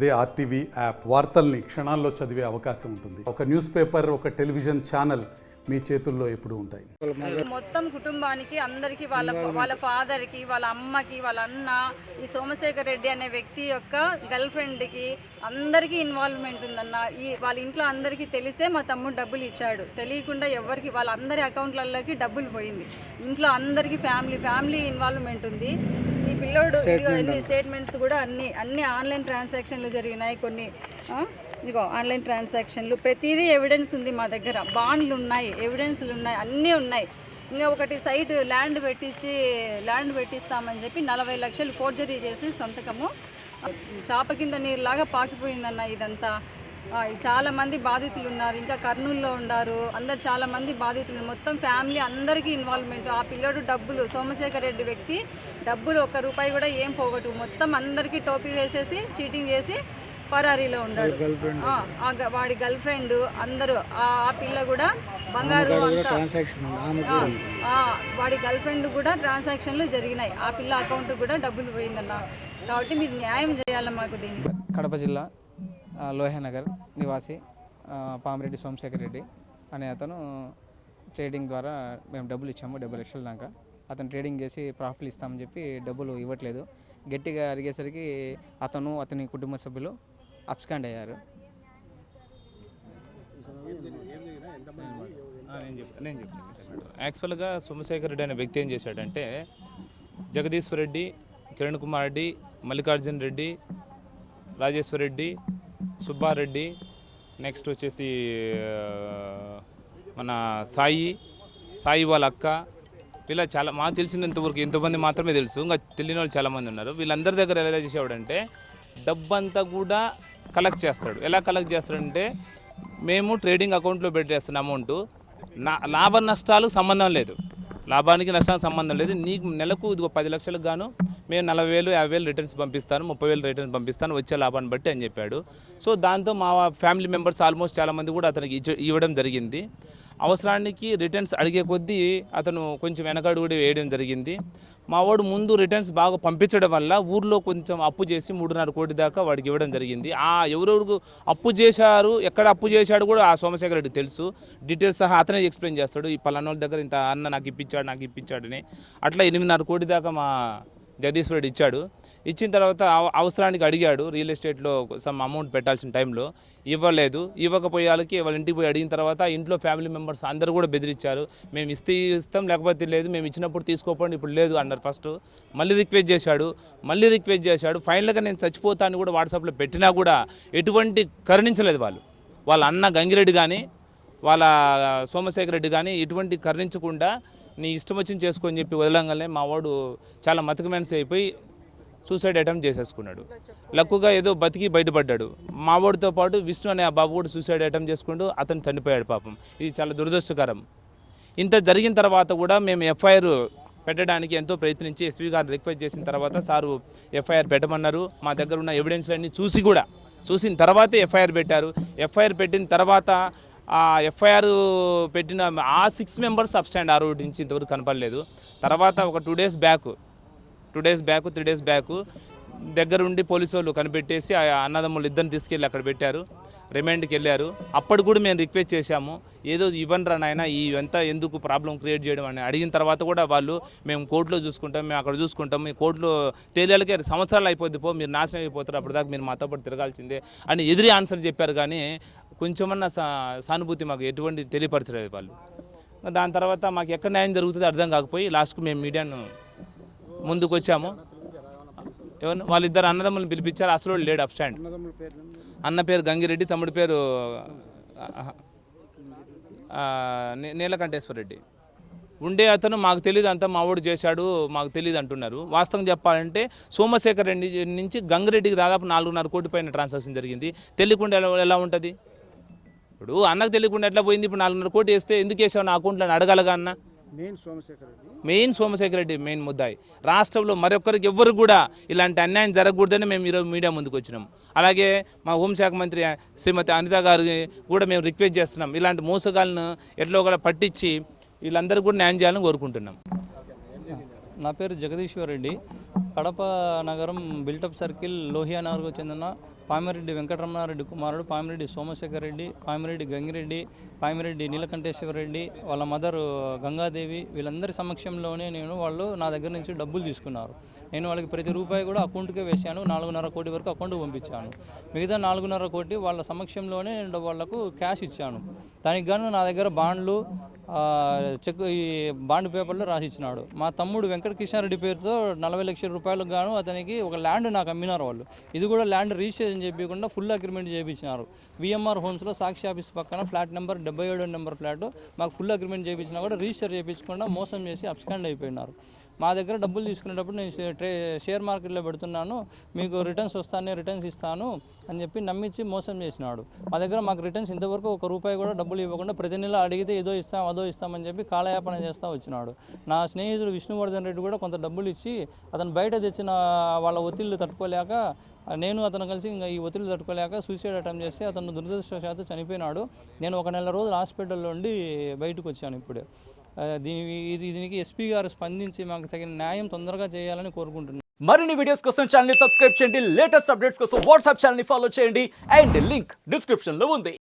అదే RTV app వార్తల్ని క్షణాల్లో చదివే అవకాశం ఉంటుంది. ఒక న్యూస్ పేపర్, ఒక టెలివిజన్ ఛానల్ మీ చేతుల్లో ఎప్పుడు ఉంటాయి. మొత్తం కుటుంబానికి అందరికీ వాళ్ళ ఫాదర్కి, వాళ్ళ అమ్మకి, వాళ్ళ అన్న, ఈ సోమశేఖర్ రెడ్డి అనే వ్యక్తి యొక్క గర్ల్ ఫ్రెండ్కి అందరికీ ఇన్వాల్వ్మెంట్ ఉందన్న. వాళ్ళ ఇంట్లో అందరికీ తెలిసే మా తమ్ముడు డబ్బులు ఇచ్చాడు. తెలియకుండా ఎవరికి వాళ్ళందరి అకౌంట్లలోకి డబ్బులు పోయింది. ఇంట్లో అందరికీ ఫ్యామిలీ ఇన్వాల్వ్మెంట్ ఉంది. ఈ పిల్లోడు అన్ని స్టేట్మెంట్స్ కూడా అన్ని ఆన్లైన్ ట్రాన్సాక్షన్లు జరిగినాయి. కొన్ని ఇదిగో ఆన్లైన్ ట్రాన్సాక్షన్లు ప్రతిదీ ఎవిడెన్స్ ఉంది మా దగ్గర. బాండ్లు ఉన్నాయి, ఎవిడెన్స్లు ఉన్నాయి, అన్నీ ఉన్నాయి. ఇంకా ఒకటి సైట్ ల్యాండ్ పెట్టిస్తామని చెప్పి 40 లక్షలు ఫోర్జరీ చేసి సంతకము. చాప కింద నీరులాగా పాకిపోయిందన్న ఇదంతా. చాలామంది బాధితులు ఉన్నారు, ఇంకా కర్నూలులో ఉన్నారు, అందరు చాలామంది బాధితులు. మొత్తం ఫ్యామిలీ అందరికీ ఇన్వాల్వ్మెంట్. ఆ పిల్లడు డబ్బులు, సోమశేఖర్ రెడ్డి వ్యక్తి డబ్బులు ₹1 కూడా ఏం పోగొట్టు, మొత్తం అందరికీ టోపీ వేసేసి చీటింగ్ చేసి పరారీలో ఉన్నాడు. వాడి గర్ల్ ఫ్రెండ్ అందరూ, ఆ పిల్ల కూడా బంగారు అంతా, వాడి గర్ల్ ఫ్రెండ్ కూడా ట్రాన్సాక్షన్లు జరిగినాయి. ఆ పిల్ల అకౌంట్ కూడా డబ్బులు పోయిందన్న. కాబట్టి మీరు న్యాయం చేయాలి మాకు దీనికి. కడప జిల్లా లోహనగర్ నివాసి పామిరెడ్డి సోమశేఖర్ రెడ్డి అనే అతను ట్రేడింగ్ ద్వారా మేము డబ్బులు ఇచ్చాము, 70 లక్షల దాకా. అతను ట్రేడింగ్ చేసి ప్రాఫిట్లు ఇస్తామని చెప్పి డబ్బులు ఇవ్వట్లేదు. గట్టిగా అడిగేసరికి అతను, అతని కుటుంబ సభ్యులు అబ్స్కాండ్ అయ్యారు. నేను చెప్తాను. యాక్చువల్గా సోమశేఖర్ రెడ్డి అనే వ్యక్తి ఏం చేశాడంటే, జగదీశ్వర్ రెడ్డి, కిరణ్ కుమార్ రెడ్డి, మల్లికార్జున్ రెడ్డి, రాజేశ్వర్ రెడ్డి, సుబ్బారెడ్డి, నెక్స్ట్ వచ్చేసి మన సాయి వాళ్ళ అక్క, ఇలా చాలా మాకు తెలిసినంతవరకు ఎంతమంది మాత్రమే తెలుసు. ఇంకా తెలియని వాళ్ళు చాలామంది ఉన్నారు. వీళ్ళందరి దగ్గర ఎలా చేసేవాడంటే, డబ్బంతా కూడా కలెక్ట్ చేస్తాడు. ఎలా కలెక్ట్ చేస్తాడంటే, మేము ట్రేడింగ్ అకౌంట్లో పెట్టేస్తున్న అమౌంట్ లాభ నష్టాలకు సంబంధం లేదు, లాభానికి నష్టానికి సంబంధం లేదు. నీకు నెలకు ఇదిగో 10 లక్షలకు గాను మేము 40,000 50,000 రిటర్న్స్ పంపిస్తాను, 30,000 రిటర్న్స్ పంపిస్తాను వచ్చే లాభాన్ని బట్టి అని చెప్పాడు. సో దాంతో మా ఫ్యామిలీ మెంబర్స్ ఆల్మోస్ట్ చాలామంది కూడా అతనికి ఇవ్వడం జరిగింది. అవసరానికి రిటర్న్స్ అడిగే కొద్దీ అతను కొంచెం వెనకడు కూడా వేయడం జరిగింది. మా వాడు ముందు రిటర్న్స్ బాగా పంపించడం వల్ల ఊర్లో కొంచెం అప్పు చేసి 3.5 కోటి దాకా వాడికి ఇవ్వడం జరిగింది. ఎవరెవరికి అప్పు చేశారు, ఎక్కడ అప్పు చేశాడు కూడా ఆ సోమశేఖర్ రెడ్డి తెలుసు. డీటెయిల్స్ సహా అతనే ఎక్స్ప్లెయిన్ చేస్తాడు. ఈ పలానా వాళ్ళ దగ్గర ఇంత అన్న నాకు ఇప్పించాడని. అట్లా 8.5 కోటి దాకా మా జగదీశ్వర్ రెడ్డి ఇచ్చాడు. ఇచ్చిన తర్వాత అవసరానికి అడిగాడు, రియల్ ఎస్టేట్లో సమ్ అమౌంట్ పెట్టాల్సిన టైంలో ఇవ్వలేదు. ఇవ్వకపోయేళ్ళకి వాళ్ళ ఇంటికి పోయి అడిగిన తర్వాత ఇంట్లో ఫ్యామిలీ మెంబర్స్ అందరూ కూడా బెదిరించారు. మేము ఇస్తాం, లేకపోతే లేదు, మేము ఇచ్చినప్పుడు తీసుకోపోండి, ఇప్పుడు లేదు అన్నారు. ఫస్ట్ మళ్ళీ రిక్వెస్ట్ చేశాడు. ఫైనల్గా నేను చచ్చిపోతాను కూడా వాట్సాప్లో పెట్టినా కూడా ఎటువంటి కరుణించలేదు వాళ్ళు. వాళ్ళ అన్న గంగిరెడ్డి కానీ వాళ్ళ సోమశేఖర్ రెడ్డి కానీ ఎటువంటి కరుణించకుండా నీ ఇష్టం వచ్చింది చేసుకొని చెప్పి వదలంగానే మా వాడు చాలా మతకమెన్స్ అయిపోయి సూసైడ్ అటెంప్ట్ చేసేసుకున్నాడు. లక్కుగా ఏదో బతికి బయటపడ్డాడు. మా వాడితో పాటు విష్ణు అనే ఆ బాబు కూడా సూసైడ్ అటెంప్ట్ చేసుకుంటూ అతను చనిపోయాడు పాపం. ఇది చాలా దురదృష్టకరం. ఇంత జరిగిన తర్వాత కూడా మేము ఎఫ్ఐఆర్ పెట్టడానికి ఎంతో ప్రయత్నించి ఎస్పీ గారు రిక్వెస్ట్ చేసిన తర్వాత సారు ఎఫ్ఐఆర్ పెట్టమన్నారు. మా దగ్గర ఉన్న ఎవిడెన్స్లన్నీ చూసిన తర్వాతే ఎఫ్ఐఆర్ పెట్టారు. ఎఫ్ఐఆర్ పెట్టిన తర్వాత ఆ ఎఫ్ఐఆర్ పెట్టిన ఆ 6 మెంబర్స్ అబ్స్టాండ్ ఆ రోజు నుంచి ఇంతవరకు కనపడలేదు. తర్వాత ఒక 3 డేస్ బ్యాక్ దగ్గరుండి పోలీసు వాళ్ళు కనిపెట్టేసి ఆ అన్నదమ్ములు ఇద్దరిని తీసుకెళ్ళి అక్కడ పెట్టారు, రిమాండ్కి వెళ్ళారు. అప్పుడు కూడా మేము రిక్వెస్ట్ చేశాము, ఏదో ఇవ్వనరా నాయన, ఇవంతా ఎందుకు ప్రాబ్లం క్రియేట్ చేయడం అని అడిగిన తర్వాత కూడా వాళ్ళు మేము కోర్టులో చూసుకుంటాం, మేము అక్కడ చూసుకుంటాం, మీ కోర్టులో తేలియాలకే సంవత్సరాలు అయిపోద్ది, మీరు నాశనం అయిపోతారు, అప్పటిదాకా మీరు మాతో పాటు తిరగాల్సిందే అని ఎదిరి ఆన్సర్ చెప్పారు. కానీ కొంచెమన్నా సానుభూతి మాకు ఎటువంటి తెలియపరచలేదు వాళ్ళు. దాని తర్వాత మాకు ఎక్కడ న్యాయం జరుగుతుందో అర్థం కాకపోయి లాస్ట్కు మేము మీడియాను ముందుకు వచ్చాము. వాళ్ళిద్దరు అన్నదమ్ములను పిలిపించారు. అసలు లేడు అబ్స్టాండ్. అన్న పేరు గంగిరెడ్డి, తమ్ముడి పేరు నీలకంఠేశ్వర రెడ్డి. ఉండే అతను మాకు తెలియదు, అంతా మా వాడు చేశాడు, మాకు తెలియదు అంటున్నారు. వాస్తవం చెప్పాలంటే సోమశేఖర్ రెడ్డి నుంచి గంగిరెడ్డికి దాదాపు 4.5 కోటి పైన ట్రాన్సాక్షన్ జరిగింది. తెలియకుండా ఎలా ఉంటుంది? ఇప్పుడు అన్నకు తెలియకుండా ఎట్లా పోయింది? ఇప్పుడు 4.5 కోటి వేస్తే ఎందుకు వేసావు నా అకౌంట్లో అని అడగలగా అన్న. మెయిన్ సోమశేఖర్ రెడ్డి మెయిన్ ముద్దాయి. రాష్ట్రంలో మరొకరికి ఎవ్వరు కూడా ఇలాంటి అన్యాయం జరగకూడదని మేము ఈరోజు మీడియా ముందుకు వచ్చినాం. అలాగే మా హోంశాఖ మంత్రి శ్రీమతి అనిత గారికి కూడా మేము రిక్వెస్ట్ చేస్తున్నాం, ఇలాంటి మోసగాళ్ళను ఎట్లో కూడా పట్టించి వీళ్ళందరూ కూడా న్యాయం చేయాలని కోరుకుంటున్నాం. నా పేరు జగదీశ్వర్ రెడ్డి. కడప నగరం బిల్టప్ సర్కిల్ లోహియా నగర్కు చెందిన పామిరెడ్డి వెంకటరమణారెడ్డి కుమారుడు పామిరెడ్డి సోమశేఖర్ రెడ్డి, పామిరెడ్డి గంగిరెడ్డి, పామిరెడ్డి నీలకంఠేశ్వర రెడ్డి, వాళ్ళ మదర్ గంగాదేవి, వీళ్ళందరి సమక్షంలోనే వాళ్ళు నా దగ్గర నుంచి డబ్బులు తీసుకున్నారు. నేను వాళ్ళకి ప్రతి రూపాయి కూడా అకౌంట్కే వేశాను. 4.5 కోటి వరకు అకౌంట్కి పంపించాను. మిగతా 4.5 కోటి వాళ్ళ సమక్షంలోనే నేను వాళ్లకు క్యాష్ ఇచ్చాను. దానికి గాను నా దగ్గర బాండ్లు, చెక్, ఈ బాండ్ పేపర్లు రాసి ఇచ్చినాడు. మా తమ్ముడు వెంకటకృష్ణారెడ్డి పేరుతో 40 లక్షల రూపాయలకు గాను అతనికి ఒక ల్యాండ్ నాకు అమ్మినారు వాళ్ళు. ఇది కూడా ల్యాండ్ రిజిస్ట్రేషన్ చేయకుండా ఫుల్ అగ్రిమెంట్ చేయించినారు. విఎంఆర్ హోమ్స్లో సాక్షి ఆఫీస్ పక్కన ఫ్లాట్ నెంబర్ 77 నెంబర్ ఫ్లాట్ మాకు ఫుల్ అగ్రిమెంట్ చేయించినా కూడా రిజిస్టర్ చేయించకుండా మోసం చేసి అబ్స్కాండ్ అయిపోయినారు. మా దగ్గర డబ్బులు తీసుకునేటప్పుడు నేను షేర్ మార్కెట్లో పెడుతున్నాను, మీకు రిటర్న్స్ వస్తానే రిటర్న్స్ ఇస్తాను అని చెప్పి నమ్మించి మోసం చేసినాడు. మా దగ్గర మాకు రిటర్న్స్ ఇంతవరకు 1 రూపాయి కూడా డబ్బులు ఇవ్వకుండా ప్రతి నెల అడిగితే ఏదో ఇస్తాం అదో ఇస్తామని చెప్పి కాలయాపన చేస్తూ వచ్చినాడు. నా స్నేహితుడు విష్ణువర్ధన్ రెడ్డి కూడా కొంత డబ్బులు ఇచ్చి అతను బయట తెచ్చిన వాళ్ళ ఒత్తిళ్లు తట్టుకోలేక నేను అతను కలిసి ఇంకా ఈ ఒత్తిడి తట్టుకోలేక సూసైడ్ అటెంప్ట్ చేసి అతను దురదృష్టవశాత్తు చనిపోయినాడు. నేను 1 నెల రోజులు హాస్పిటల్లో ఉండి బయటకు వచ్చాను. ఇప్పుడే దీనికి ఎస్పీ గారు స్పందించి మాకు తగిన న్యాయం తొందరగా చేయాలని కోరుకుంటున్నాను. మరిన్ని వీడియోస్ కోసం ఛానల్ ని సబ్స్క్రైబ్ చేయండి. లేటెస్ట్ అప్డేట్స్ కోసం వాట్సాప్ ఛానల్ ని ఫాలో చేయండి. అండ్ లింక్ డిస్క్రిప్షన్ లో ఉంది.